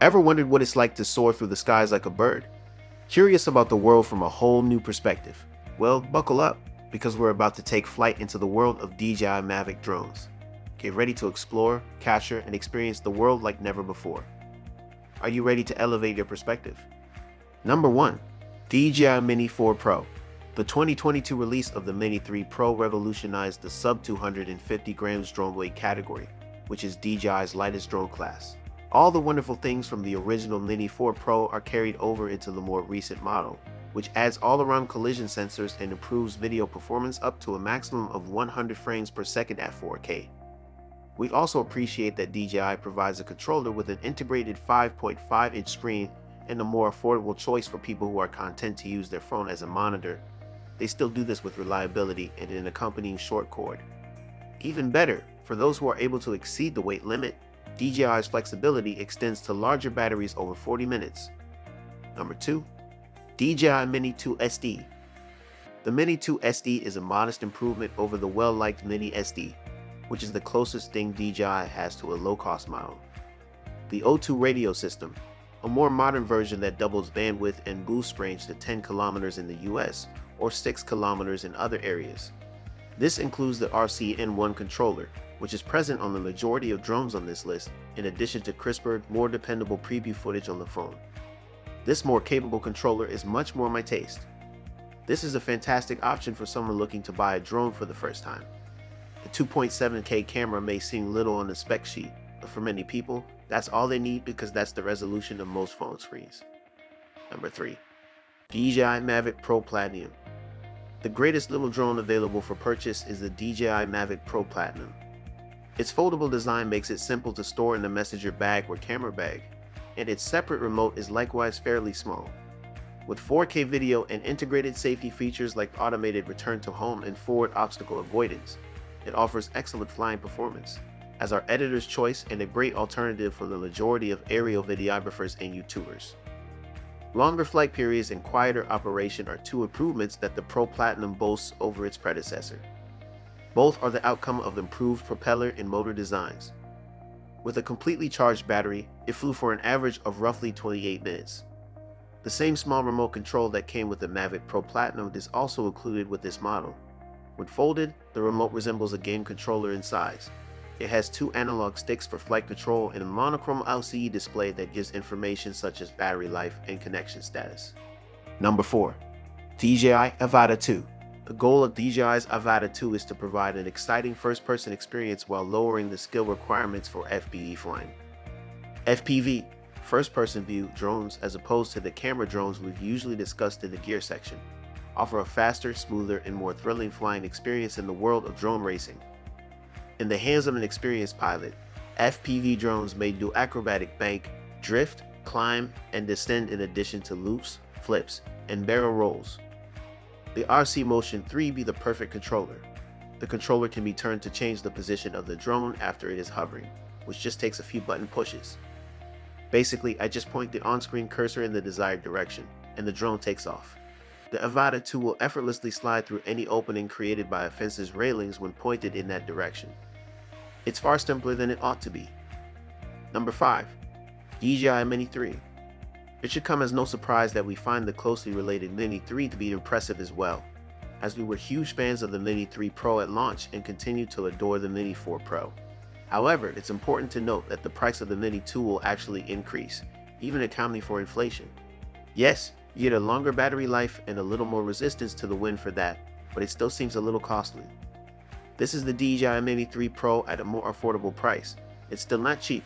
Ever wondered what it's like to soar through the skies like a bird? Curious about the world from a whole new perspective? Well, buckle up, because we're about to take flight into the world of DJI Mavic Drones. Get ready to explore, capture, and experience the world like never before. Are you ready to elevate your perspective? Number 1. DJI Mini4 Pro. The 2022 release of the Mini4 Pro revolutionized the sub 250 grams drone weight category, which is DJI's lightest drone class. All the wonderful things from the original Mini4 Pro are carried over into the more recent model, which adds all-around collision sensors and improves video performance up to a maximum of 100 frames per second at 4K. We also appreciate that DJI provides a controller with an integrated 5.5-inch screen and a more affordable choice for people who are content to use their phone as a monitor. They still do this with reliability and an accompanying short cord. Even better, for those who are able to exceed the weight limit, DJI's flexibility extends to larger batteries over 40 minutes. Number 2. DJI Mini 2 SD. The Mini 2 SD is a modest improvement over the well-liked Mini SD, which is the closest thing DJI has to a low-cost model. The O2 radio system, a more modern version that doubles bandwidth and boosts range to 10 kilometers in the US or 6 kilometers in other areas. This includes the RCN1 controller, which is present on the majority of drones on this list, in addition to crisper, more dependable preview footage on the phone. This more capable controller is much more my taste. This is a fantastic option for someone looking to buy a drone for the first time. The 2.7K camera may seem little on the spec sheet, but for many people, that's all they need because that's the resolution of most phone screens. Number 3. DJI Mavic Pro Platinum. The greatest little drone available for purchase is the DJI Mavic Pro Platinum. Its foldable design makes it simple to store in the messenger bag or camera bag, and its separate remote is likewise fairly small. With 4K video and integrated safety features like automated return to home and forward obstacle avoidance, it offers excellent flying performance, as our editor's choice and a great alternative for the majority of aerial videographers and YouTubers. Longer flight periods and quieter operation are two improvements that the Pro Platinum boasts over its predecessor. Both are the outcome of improved propeller and motor designs. With a completely charged battery, it flew for an average of roughly 28 minutes. The same small remote control that came with the Mavic Pro Platinum is also included with this model. When folded, the remote resembles a game controller in size. It has two analog sticks for flight control and a monochrome LCD display that gives information such as battery life and connection status. Number 4. DJI Avata 2. The goal of DJI's Avata 2 is to provide an exciting first-person experience while lowering the skill requirements for FPV flying. FPV, first-person view drones, as opposed to the camera drones we've usually discussed in the gear section, offer a faster, smoother, and more thrilling flying experience in the world of drone racing. In the hands of an experienced pilot, FPV drones may do acrobatic bank, drift, climb, and descend in addition to loops, flips, and barrel rolls. The RC Motion 3 be the perfect controller. The controller can be turned to change the position of the drone after it is hovering, which just takes a few button pushes. Basically, I just point the on-screen cursor in the desired direction, and the drone takes off. The Avata 2 will effortlessly slide through any opening created by a fence's railings when pointed in that direction. It's far simpler than it ought to be. Number 5. DJI Mini 3. It should come as no surprise that we find the closely related Mini 3 to be impressive as well, as we were huge fans of the Mini 3 Pro at launch and continue to adore the Mini 4 Pro. However, it's important to note that the price of the Mini 2 will actually increase, even accounting for inflation. Yes, you get a longer battery life and a little more resistance to the wind for that, but it still seems a little costly. This is the DJI Mini 3 Pro at a more affordable price. It's still not cheap,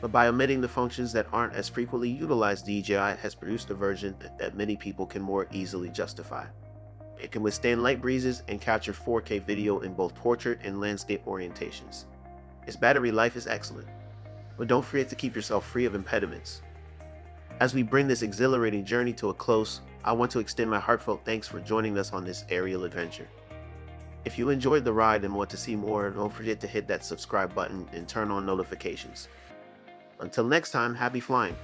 but by omitting the functions that aren't as frequently utilized, DJI has produced a version that many people can more easily justify. It can withstand light breezes and capture 4K video in both portrait and landscape orientations. Its battery life is excellent, but don't forget to keep yourself free of impediments. As we bring this exhilarating journey to a close, I want to extend my heartfelt thanks for joining us on this aerial adventure. If you enjoyed the ride and want to see more, don't forget to hit that subscribe button and turn on notifications. Until next time, happy flying!